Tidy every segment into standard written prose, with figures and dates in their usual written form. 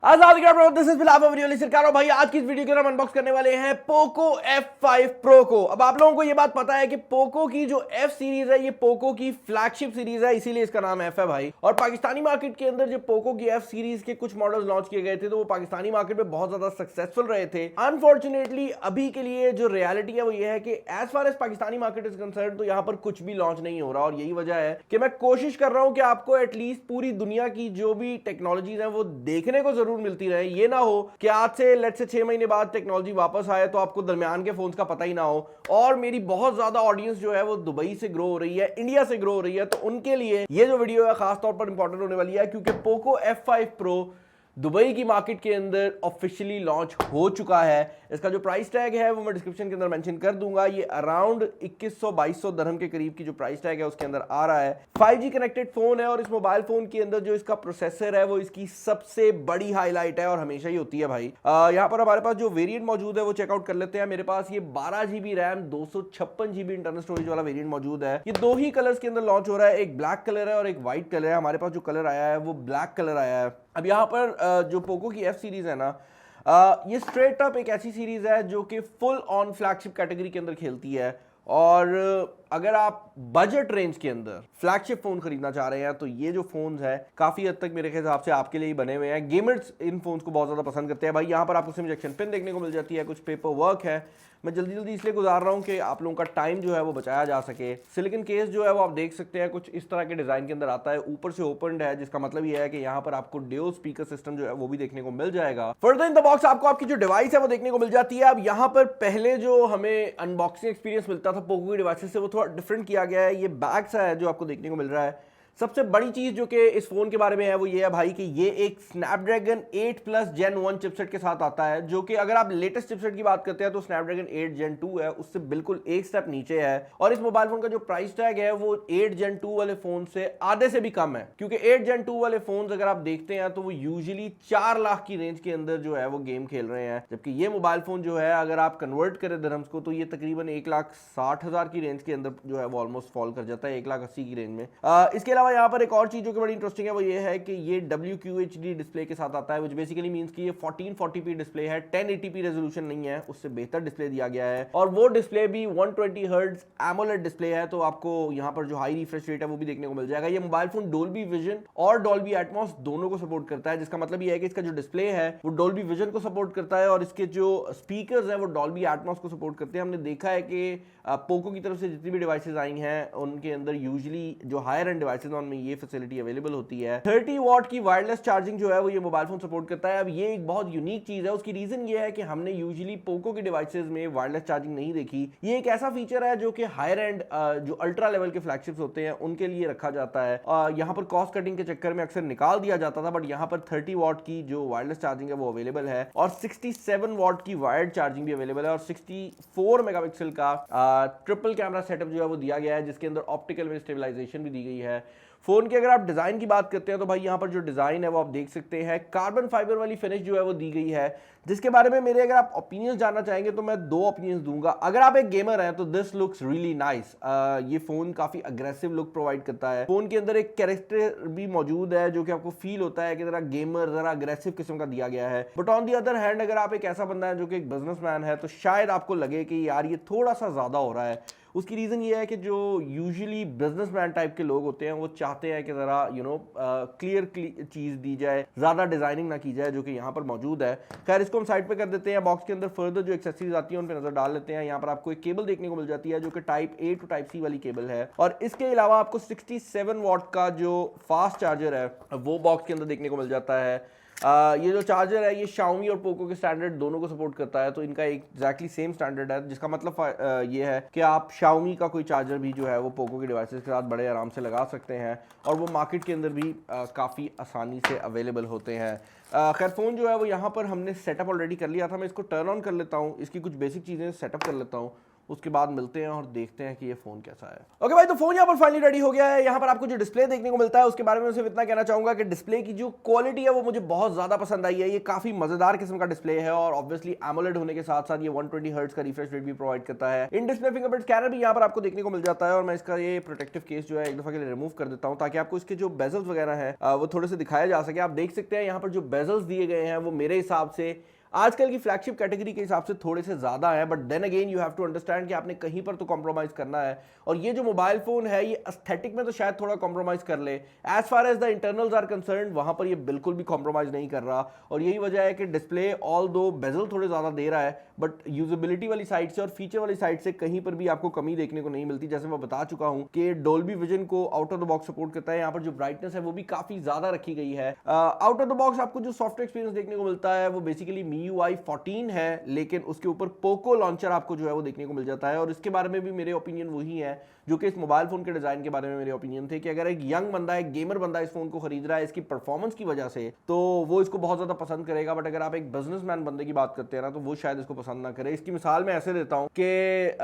This is फिलहाल video लेकर भाई आज की इस वीडियो के हम अनबॉक्स करने वाले हैं पोको F5 Pro को। अब आप लोगों को ये बात पता है कि पोको की जो F सीरीज है ये पोको की फ्लैगशिप सीरीज है, इसीलिए इसका नाम F है भाई। और पाकिस्तानी मार्केट के अंदर जो पोको की F सीरीज के कुछ मॉडल्स लॉन्च किए गए थे तो वो पाकिस्तानी मार्केट में बहुत ज्यादा सक्सेसफुल रहे थे। अनफॉर्चुनेटली अभी के लिए जो रियलिटी है वो ये है कि as far as Pakistani market is concern तो यहाँ पर कुछ भी लॉन्च नहीं हो रहा, और यही वजह है कि मैं कोशिश कर रहा हूँ कि आपको एटलीस्ट पूरी दुनिया की जो भी टेक्नोलॉजीज है वो देखने को जरूर मिलती रहे। ये ना हो कि आज से लेट्स से 6 महीने बाद टेक्नोलॉजी वापस आए तो आपको दरमियान के फोन्स का पता ही ना हो। और मेरी बहुत ज्यादा ऑडियंस जो है वो दुबई से ग्रो हो रही है, इंडिया से ग्रो हो रही है, तो उनके लिए ये जो वीडियो है खास तौर पर इंपॉर्टेंट होने वाली है क्योंकि पोको F5 Pro दुबई की मार्केट के अंदर ऑफिशियली लॉन्च हो चुका है। इसका जो प्राइस टैग है वो मैं डिस्क्रिप्शन के अंदर मेंशन कर दूंगा। ये अराउंड 2100-2200 दरहम के करीब की जो प्राइस टैग है उसके अंदर आ रहा है। 5G कनेक्टेड फोन है और इस मोबाइल फोन के अंदर जो इसका प्रोसेसर है वो इसकी सबसे बड़ी हाईलाइट है और हमेशा ही होती है भाई। यहाँ पर हमारे पास जो वेरिएंट मौजूद है वो चेकआउट कर लेते हैं। मेरे पास ये 12GB RAM 256GB internal storage वाला वेरिएंट मौजूद है। ये दो ही कलर्स के अंदर लॉन्च हो रहा है, एक ब्लैक कलर है और एक व्हाइट कलर है। हमारे पास जो कलर आया है वो ब्लैक कलर आया है। अब यहाँ पर जो पोको की F सीरीज है ना, ये स्ट्रेट अप एक ऐसी सीरीज है जो कि फुल ऑन फ्लैगशिप कैटेगरी के अंदर खेलती है। और अगर आप बजट रेंज के अंदर फ्लैगशिप फोन खरीदना चाह रहे हैं तो ये जो फोन्स है काफी हद तक मेरे हिसाब से आपके लिए ही बने हुए हैं। गेमर्स इन फोन्स को बहुत ज्यादा पसंद करते हैं भाई। यहाँ पर आपको सिम इजेक्शन पिन देखने को मिल जाती है, कुछ पेपर वर्क है। मैं जल्दी इसलिए गुजार रहा हूँ कि आप लोगों का टाइम जो है वो बचाया जा सके। सिलिकॉन केस जो है वो आप देख सकते हैं कुछ इस तरह के डिजाइन के अंदर आता है, ऊपर से ओपनड है, जिसका मतलब ये है कि यहाँ पर आपको ड्यूल स्पीकर सिस्टम जो है वो भी देखने को मिल जाएगा। फर्दर इन द बॉक्स आपको आपकी जो डिवाइस है वो देखने को मिल जाती है। अब यहाँ पर पहले जो हमें अनबॉक्सिंग एक्सपीरियंस मिलता था पोको की डिवाइसेस से वो थोड़ा डिफरेंट किया गया है। ये बैग सा है जो आपको देखने को मिल रहा है। सबसे बड़ी चीज जो कि इस फोन के बारे में है वो ये है भाई कि ये एक स्नैपड्रैगन 8 प्लस Gen 1 चिपसेट के साथ आता है, जो कि अगर आप लेटेस्ट चिपसेट की बात करते हैं तो स्नैपड्रैगन 8 Gen 2 है, उससे बिल्कुल एक स्टेप नीचे है। और इस मोबाइल फोन का जो प्राइस टैग है वो 8 Gen 2 वाले फोन से आधे से भी कम है, क्योंकि 8 Gen 2 वाले फोन अगर आप देखते हैं तो वो यूजुअली 4 लाख की रेंज के अंदर जो है वो गेम खेल रहे हैं, जबकि ये मोबाइल फोन जो है अगर आप कन्वर्ट करें दिरहम्स को तो ये तकरीबन 1,60,000 की रेंज के अंदर जो है वो ऑलमोस्ट फॉल कर जाता है, 1,80,000 की रेंज में। इसके अलावा यहाँ पर एक और चीज जो कि बड़ी इंटरेस्टिंग है वो ये है कि ये WQHD डिस्प्ले के साथ आता है, व्हिच बेसिकली मींस कि ये 1440p डिस्प्ले है, 1080p रेजोल्यूशन नहीं है, उससे बेहतर डिस्प्ले दिया गया है। और वो डिस्प्ले भी 120 हर्ट्ज एमोलेड डिस्प्ले है, तो आपको यहाँ पर जो हाई रिफ्रेश रेट है वो भी देखने को मिल जाएगा। ये मोबाइल फोन डोल्बी विजन और डॉल्बी एटमॉस दोनों को सपोर्ट करता है, जिसका मतलब ये है कि इसका जो डिस्प्ले है वो डोल्बी विजन को सपोर्ट करता है और इसके जो स्पीकर्स हैं वो डॉल्बी एटमॉस को सपोर्ट करते हैं। हमने देखा है कि पोको की तरफ से जितनी भी डिवाइसेस आई हैं उनके अंदर यूजुअली जो हायर एंड डिवाइसेस उनमें ये फैसिलिटी अवेलेबल होती है। 30 वॉट की वायरलेस चार्जिंग जो है वो ये मोबाइल फोन सपोर्ट करता है। अब ये एक बहुत यूनिक चीज है, उसकी रीजन ये है कि हमने यूजुअली पोको की डिवाइसेस में वायरलेस चार्जिंग नहीं देखी। ये एक ऐसा फीचर है जो कि हायर एंड जो अल्ट्रा लेवल के फ्लैगशिप्स होते हैं उनके लिए रखा जाता है। यहाँ पर कॉस्ट कटिंग के चक्कर में अक्सर निकाल दिया जाता था, बट यहाँ पर 30 वॉट की जो वायरलेस चार्जिंग है वो अवेलेबल है और 67 वॉट की वायर्ड चार्जिंग भी अवेलेबल है और 64 मेगापिक्सल का ट्रिपल कैमरा सेटअप जो है वो दिया गया है, जिसके अंदर ऑप्टिकल में स्टेबलाइजेशन भी दी गई है। फोन की अगर आप डिजाइन की बात करते हैं तो भाई यहाँ पर जो डिजाइन है वो आप देख सकते हैं, कार्बन फाइबर वाली फिनिश जो है वो दी गई है, जिसके बारे में मेरे अगर आप ओपिनियंस जानना चाहेंगे तो मैं 2 ओपिनियंस दूंगा। अगर आप एक गेमर हैं तो दिस लुक्स रियली नाइस। ये फोन काफी अग्रेसिव लुक प्रोवाइड करता है। फोन के अंदर एक कैरेक्टर भी मौजूद है जो कि आपको फील होता है कि जरा गेमर, जरा अग्रेसिव किस्म का दिया गया है। But on the other hand अगर आप एक ऐसा बंदा है जो कि एक बिजनेसमैन है तो शायद आपको लगे कि यार ये थोड़ा सा ज्यादा हो रहा है। उसकी रीजन ये है कि जो यूजुअली बिजनेसमैन टाइप के लोग होते हैं वो चाहते हैं कि जरा क्लियर चीज दी जाए, ज्यादा डिजाइनिंग ना की जाए, जो कि यहाँ पर मौजूद है। खैर इसको हम साइड पे कर देते हैं। बॉक्स के अंदर फर्दर जो एक्सेसरीज आती है उन पर नजर डाल लेते हैं। यहाँ पर आपको एक केबल देखने को मिल जाती है जो कि type A to type C वाली केबल है और इसके अलावा आपको 67 वॉट का जो फास्ट चार्जर है वो बॉक्स के अंदर देखने को मिल जाता है। ये जो चार्जर है ये Xiaomi और पोको के स्टैंडर्ड दोनों को सपोर्ट करता है, तो इनका एग्जैक्टली सेम स्टैंडर्ड है, जिसका मतलब ये है कि आप Xiaomi का कोई चार्जर भी जो है वो पोको के डिवाइसेस के साथ बड़े आराम से लगा सकते हैं और वो मार्केट के अंदर भी काफ़ी आसानी से अवेलेबल होते हैं। खैर फ़ोन जो है वो यहाँ पर हमने सेटअप ऑलरेडी कर लिया था। मैं इसको टर्न ऑन कर लेता हूँ, इसकी कुछ बेसिक चीज़ें सेटअप कर लेता हूँ, उसके बाद मिलते हैं और देखते हैं कि ये फोन कैसा है। ओके भाई, तो फोन यहाँ पर फाइनली रेडी हो गया है। यहाँ पर आपको जो डिस्प्ले देखने को मिलता है उसके बारे में सिर्फ इतना कहना चाहूंगा कि डिस्प्ले की जो क्वालिटी है वो मुझे बहुत ज्यादा पसंद आई है। ये काफी मजेदार किस्म का डिस्प्ले है और ऑब्वियसली एमोलेड होने के साथ साथ ये 120 हर्ट्ज का रिफ्रेश रेट भी प्रोवाइड करता है। इन डिस्प्ले फिंगरप्रिंट स्कैनर भी यहाँ पर आपको देखने को मिल जाता है और मैं इसका ये प्रोटेक्टिव केस जो है एक दफा के लिए रिमूव कर देता हूँ ताकि आपको इसके जो बेजल्स वगैरह है वो थोड़े से दिखाया जा सके। आप देख सकते हैं यहाँ पर जो बेजल्स दिए गए हैं वो मेरे हिसाब से आजकल की फ्लैगशिप कैटेगरी के हिसाब से थोड़े से ज्यादा है, but then again you have to understand कि आपने कहीं पर तो कॉम्प्रोमाइज करना है। और ये जो मोबाइल फोन है ये एस्थेटिक में तो शायद थोड़ा कॉम्प्रोमाइज कर ले, as far as the internals are concern वहां पर ये बिल्कुल भी कॉम्प्रोमाइज नहीं कर रहा। और यही वजह है कि डिस्प्ले ऑल दो बेजल थोड़े ज्यादा दे रहा है, बट यूजेबिलिटी वाली साइड से और फीचर वाली साइड से कहीं पर भी आपको कमी देखने को नहीं मिलती। जैसे मैं बता चुका हूं कि डोल्बी विजन को out of the box support करता है। यहाँ पर जो ब्राइटनेस है वो भी काफी ज्यादा रखी गई है। आउट ऑफ द बॉक्स आपको जो सॉफ्टवेयर एक्सपीरियंस देखने को मिलता है वो बेसिकली MIUI 14 है, लेकिन उसके ऊपर पोको लॉन्चर आपको जो है वो देखने को मिल जाता है। और इसके बारे में भी मेरे ओपिनियन वही है जो कि इस मोबाइल फोन के डिजाइन के बारे में मेरे ओपिनियन थे कि अगर एक यंग बंदा, एक गेमर बंदा इस फोन को खरीद रहा है इसकी परफॉर्मेंस की वजह से, तो वो इसको बहुत ज्यादा पसंद करेगा। बट अगर आप एक बिजनेसमैन बंदे की बात करते हैं ना, तो वो शायद इसको पसंद ना करे। इसकी मिसाल मैं ऐसे देता हूं कि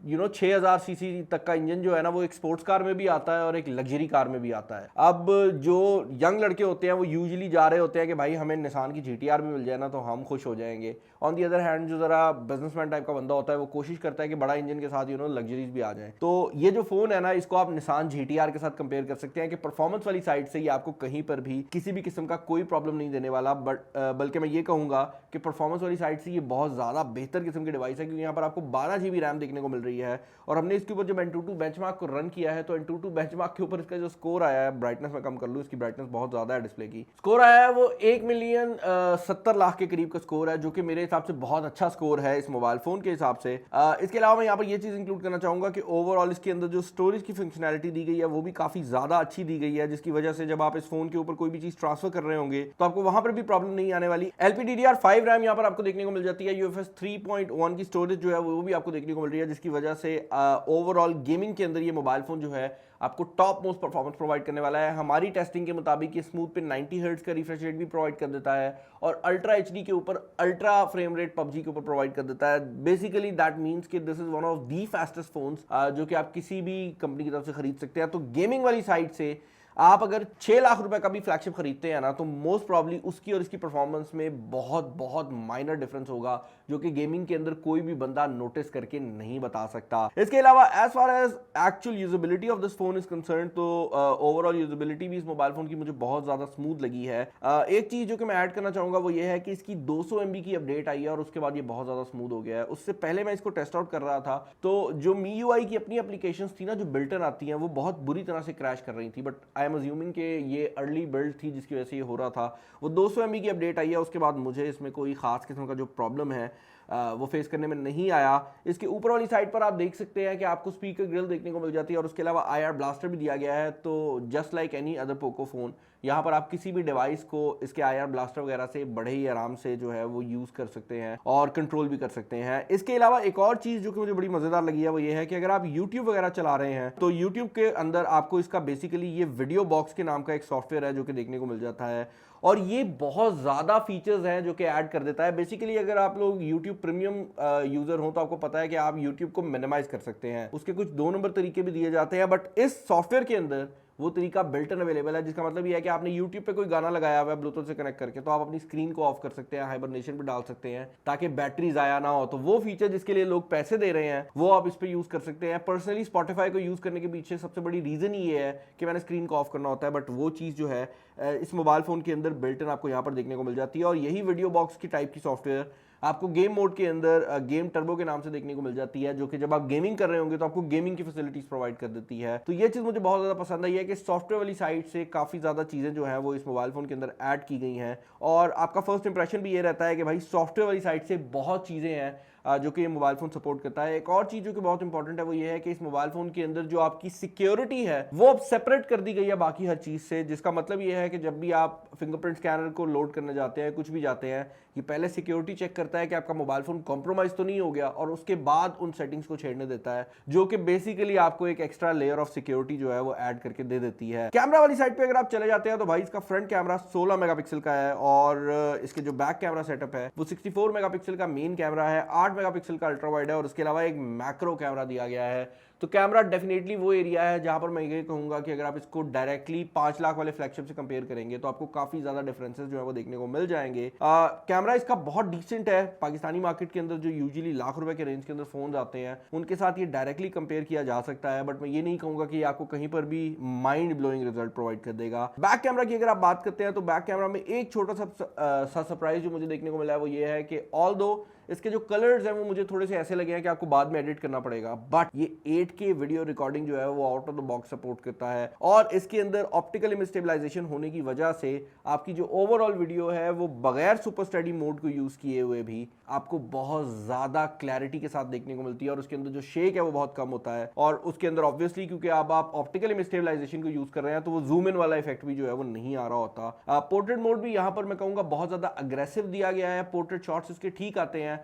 6000 सीसी तक का इंजन जो है ना वो एक स्पोर्ट्स कार में भी आता है और एक लग्जरी कार में भी आता है। अब जो यंग लड़के होते हैं वो यूजुअली जा रहे होते हैं कि भाई हमें निसान की GTR भी मिल जाए ना तो हम खुश हो जाएंगे। ऑन दी अदर हैंड जो जरा बिजनेसमैन टाइप का बंदा होता है वो कोशिश करता है कि बड़ा इंजन के साथ लग्जरीज भी आ जाए। तो ये जो फोन है ना इसको आप निसान GTR के साथ कंपेयर कर सकते हैं कि परफॉर्मेंस वाली साइड से ये आपको कहीं पर भी किसी भी किस्म का कोई प्रॉब्लम नहीं देने वाला। बल्कि मैं ये कहूंगा कि परफॉर्मेंस वाली साइड से ये बहुत ज्यादा बेहतर किस्म की डिवाइस है, क्योंकि यहाँ पर आपको 12 GB रैम देखने को मिल रही है। और हमने इसके ऊपर जब Antutu बेंचमार्क को रन किया है तो Antutu बेंचमार्क के ऊपर इसका जो स्कोर आया है, ब्राइटनेस में कम कर लूँ, इसकी ब्राइटनेस बहुत ज्यादा है डिस्प्ले की, स्कोर आया है वो 1,70,00,000 के करीब का स्कोर है, जो कि मेरे हिसाब से बहुत अच्छा स्कोर है इस मोबाइल फोन के हिसाब से। इसके अलावा मैं यहाँ पर ये चीज इंक्लूड करना चाहूंगा कि ओवरऑल इसके अंदर जो स्टोरेज की फंक्शनैलिटी दी गई है वो भी काफी ज्यादा अच्छी दी गई है, जिसकी वजह से जब आप इस फोन के ऊपर कोई भी चीज ट्रांसफर कर रहे होंगे तो आपको वहां पर भी प्रॉब्लम नहीं आने वाली। LPDDR5 रैम यहाँ पर आपको देखने को मिल जाती है। UFS 3.1 की स्टोरेज जो है वो भी आपको देखने को मिल रही है, जिसकी वजह से ओवरऑल गेमिंग के अंदर ये मोबाइल फोन जो है आपको टॉप मोस्ट परफॉर्मेंस प्रोवाइड करने वाला है। हमारी टेस्टिंग के मुताबिक ये स्मूथ पे 90 हर्ट्ज का रिफ्रेश रेट भी प्रोवाइड कर देता है और अल्ट्रा HD के ऊपर अल्ट्रा फ्रेम रेट PUBG के ऊपर प्रोवाइड कर देता है। बेसिकली दैट मींस कि this is one of the fastest phones जो कि आप किसी भी कंपनी की तरफ से खरीद सकते हैं। तो गेमिंग वाली साइड से आप अगर 6 लाख रुपए का भी फ्लैगशिप खरीदते हैं ना तो मोस्ट प्रॉब्ली उसकी और इसकी परफॉर्मेंस में बहुत बहुत माइनर डिफरेंस होगा, जो कि गेमिंग के अंदर कोई भी बंदा नोटिस करके नहीं बता सकता। इसके अलावा as far as actual usability of this phone is concern, तो ओवरऑल यूजेबिलिटी भी इस मोबाइल फोन की मुझे बहुत ज्यादा स्मूथ लगी है। एक चीज जो कि मैं ऐड करना चाहूंगा वो ये है कि इसकी 200 MB की अपडेट आई है और उसके बाद ये बहुत ज्यादा स्मूथ हो गया है। उससे पहले मैं इसको टेस्ट आउट कर रहा था तो जो MIUI की अपनी एप्लीकेशंस थी ना जो बिल्ट इन आती हैं वो बहुत बुरी तरह से क्रैश कर रही थी, बट आई एम अज्यूमिंग कि ये अर्ली बिल्ड थी जिसकी वजह से ये हो रहा था। वो 200 MB की अपडेट आई है, उसके बाद मुझे इसमें कोई खास किस्म का जो प्रॉब्लम है वो फेस करने में नहीं आया। इसके ऊपर वाली साइड पर आप देख सकते हैं कि आपको स्पीकर ग्रिल देखने को मिल जाती है और उसके अलावा IR ब्लास्टर भी दिया गया है। तो just like any other Poco phone यहाँ पर आप किसी भी डिवाइस को इसके IR ब्लास्टर वगैरह से बड़े ही आराम से जो है वो यूज कर सकते हैं और कंट्रोल भी कर सकते हैं। इसके अलावा एक और चीज जो कि मुझे बड़ी मजेदार लगी है वो ये है कि अगर आप YouTube वगैरह चला रहे हैं तो YouTube के अंदर आपको इसका बेसिकली ये वीडियो बॉक्स के नाम का एक सॉफ्टवेयर है जो कि देखने को मिल जाता है और ये बहुत ज्यादा फीचर्स हैं जो कि ऐड कर देता है। बेसिकली अगर आप लोग YouTube प्रीमियम यूजर हो तो आपको पता है कि आप YouTube को मिनिमाइज कर सकते हैं। उसके कुछ 2 नंबर तरीके भी दिए जाते हैं, बट इस सॉफ्टवेयर के अंदर वो तरीका बिल्ट इन अवेलेबल है, जिसका मतलब ये है कि आपने YouTube पे कोई गाना लगाया हुआ है ब्लूटूथ से कनेक्ट करके तो आप अपनी स्क्रीन को ऑफ कर सकते हैं, हाइबरनेशन पे डाल सकते हैं ताकि बैटरी जाया ना हो। तो वो फीचर जिसके लिए लोग पैसे दे रहे हैं वो आप इस पे यूज कर सकते हैं। पर्सनली Spotify को यूज करने के पीछे सबसे बड़ी रीजन ये है कि मैंने स्क्रीन को ऑफ करना होता है, बट वो चीज जो है इस मोबाइल फोन के अंदर बिल्ट इन आपको यहाँ पर देखने को मिल जाती है। और यही वीडियो बॉक्स की टाइप की सॉफ्टवेयर आपको गेम मोड के अंदर गेम टर्बो के नाम से देखने को मिल जाती है, जो कि जब आप गेमिंग कर रहे होंगे तो आपको गेमिंग की फैसिलिटीज प्रोवाइड कर देती है। तो ये चीज मुझे बहुत ज्यादा पसंद आई है कि सॉफ्टवेयर वाली साइड से काफी ज्यादा चीजें जो है वो इस मोबाइल फोन के अंदर ऐड की गई हैं और आपका फर्स्ट इंप्रेशन भी ये रहता है कि भाई सॉफ्टवेयर वाली साइड से बहुत चीजें हैं जो कि मोबाइल फोन सपोर्ट करता है। एक और चीज जो कि बहुत इंपॉर्टेंट है वो ये है कि इस मोबाइल फोन के अंदर जो आपकी सिक्योरिटी है वो अब सेपरेट कर दी गई है बाकी हर चीज से, जिसका मतलब ये है कि जब भी आप फिंगरप्रिंट स्कैनर को लोड करने जाते हैं, कुछ भी जाते हैं, ये पहले सिक्योरिटी चेक करता है कि आपका मोबाइल फोन कॉम्प्रोमाइज तो नहीं हो गया और उसके बाद उन सेटिंग्स को छेड़ने देता है, जो कि बेसिकली आपको एक एक्स्ट्रा लेयर ऑफ सिक्योरिटी जो है वो ऐड करके दे देती है। कैमरा वाली साइड पे अगर आप चले जाते हैं तो भाई इसका फ्रंट कैमरा 16 मेगापिक्सल का है और इसके जो बैक कैमरा सेटअप है वो 64 मेगापिक्सल का मेन कैमरा है, 8 मेगापिक्सल का अल्ट्रा वाइड है और उसके अलावा एक मैक्रो कैमरा दिया गया है। तो कैमरा डेफिनेटली वो एरिया है जहां पर मैं ये कहूंगा कि अगर आप इसको डायरेक्टली 5 लाख वाले फ्लैगशिप से कंपेयर करेंगे तो आपको काफी ज्यादा डिफरेंसेस जो है वो देखने को मिल जाएंगे। कैमरा इसका बहुत डिसेंट है। पाकिस्तानी मार्केट के अंदर जो यूजुअली लाख रुपए के रेंज के अंदर फोन आते हैं उनके साथ ये डायरेक्टली कंपेयर किया जा सकता है, बट मैं ये नहीं कहूंगा कि आपको कहीं पर भी माइंड ब्लोइंग रिजल्ट प्रोवाइड कर देगा। बैक कैमरा की अगर आप बात करते हैं तो बैक कैमरा में एक छोटा सा सरप्राइज जो मुझे देखने को मिला है वो ये है कि ऑल्दो इसके जो कलर्स हैं वो मुझे थोड़े से ऐसे लगे हैं कि आपको बाद में एडिट करना पड़ेगा, बट ये 8K वीडियो रिकॉर्डिंग जो है वो out of the box support करता है और इसके अंदर ऑप्टिकल इमेज स्टेबलाइजेशन होने की वजह से आपकी जो ओवरऑल वीडियो है वो बगैर सुपर स्टडी मोड को यूज किए हुए भी आपको बहुत ज्यादा क्लैरिटी के साथ देखने को मिलती है और उसके अंदर जो शेक है वो बहुत कम होता है। और उसके अंदर ऑब्वियसली क्योंकि अब आप ऑप्टिकल इमेज स्टेबलाइजेशन को यूज कर रहे हैं तो वो जूम इन वाला इफेक्ट भी जो है वो नहीं आ रहा होता। पोर्ट्रेट मोड भी यहाँ पर मैं कहूंगा बहुत ज्यादा अग्रेसिव दिया गया है। पोर्ट्रेट शॉट्स इसके ठीक आते हैं,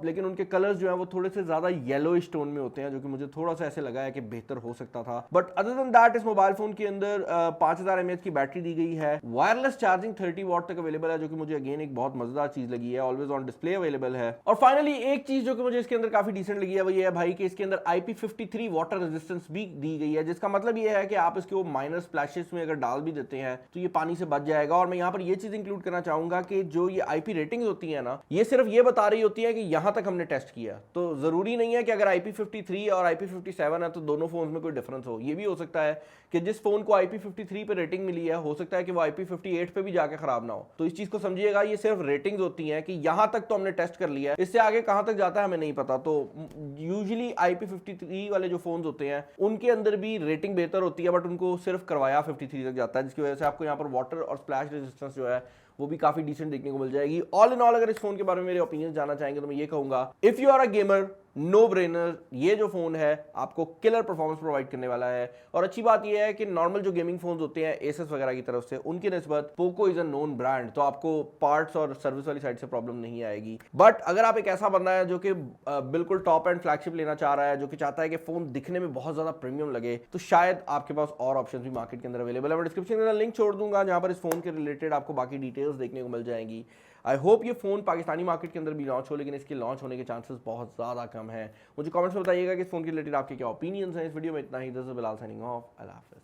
लेकिन उनके कलर्स जो है वो थोड़े से ज्यादा येलोइश टोन में होते हैं, जो कि मुझे थोड़ा सा ऐसे लगा है कि बेहतर हो सकता था। बट अदर देन दैट इस मोबाइल फोन के अंदर 5000 mAh की बैटरी दी गई है। वायरलेस चार्जिंग 30 वॉट तक अवेलेबल है, जो कि मुझे अगेन एक बहुत मजेदार चीज लगी है। ऑलवेज ऑन डिस्प्ले अवेलेबल है। और फाइनली एक चीज जो कि मुझे इसके अंदर काफी डिसेंट लगी है वो ये है भाई कि इसके अंदर IP53 वाटर रेजिस्टेंस भी दी गई है, जिसका मतलब ये है कि आप इसको माइनर स्प्लैशेस में अगर डाल भी देते हैं तो ये पानी से बच जाएगा। और मैं यहाँ पर ये चीज इंक्लूड करना चाहूंगा कि जो ये IP रेटिंग्स होती है ना, ये सिर्फ ये बता रही होती है कि यहां तक हमने टेस्ट किया, तो जरूरी नहीं है कि अगर IP53 और IP57 है तो दोनों फोन में कोई डिफरेंस हो। ये भी हो सकता है कि जिस फोन को IP53 पे रेटिंग मिली है हो सकता है कि वो IP58 पे भी जाके खराब ना हो। तो इस चीज को समझिएगा, ये सिर्फ रेटिंग्स होती हैं कि यहां तक तो हमने टेस्ट कर लिया है, इससे आगे कहां तक जाता है हमें नहीं पता। तो यूजुअली IP53 वाले जो फोन होते हैं उनके अंदर भी रेटिंग बेहतर होती है, बट उनको सिर्फ करवाया 53 तक जाता है, जिसकी वजह से आपको यहाँ पर वाटर और स्प्लैश रेजिस्टेंस जो है वो भी काफी डिसेंट देखने को मिल जाएगी। ऑल इन ऑल अगर इस फोन के बारे में मेरे ओपिनियन जानना चाहेंगे तो मैं ये कहूंगा, if you are a gamer, no brainer, ये जो फोन है आपको किलर परफॉर्मेंस प्रोवाइड करने वाला है। और अच्छी बात ये है कि नॉर्मल जो गेमिंग फोन होते हैं एसस वगैरह की तरफ से, उनकी निस्बत Poco is a known brand, तो आपको पार्ट्स और सर्विस वाली साइड से प्रॉब्लम नहीं आएगी। बट अगर आप एक ऐसा बंदा है जो कि बिल्कुल टॉप एंड फ्लैगशिप लेना चाह रहा है, जो कि चाहता है कि फोन दिखने में बहुत ज्यादा प्रीमियम लगे, तो शायद आपके पास और ऑप्शन भी मार्केट के अंदर अवेलेबल है। मैं डिस्क्रिप्शन के अंदर लिंक छोड़ दूंगा जहां पर इस फोन के रिलेटेड आपको बाकी डिटेल्स देखने को मिल जाएंगी। आई होप ये फोन पाकिस्तानी मार्केट के अंदर भी लॉन्च हो, लेकिन इसके लॉन्च होने के चांसेस बहुत ज्यादा कम है। मुझे कमेंट्स में बताइएगा कि इस फोन के रिलेटेड आपके क्या ओपिनियंस हैं। इस वीडियो में इतना ही। This is Bilal signing off. अल्लाह हाफिज़।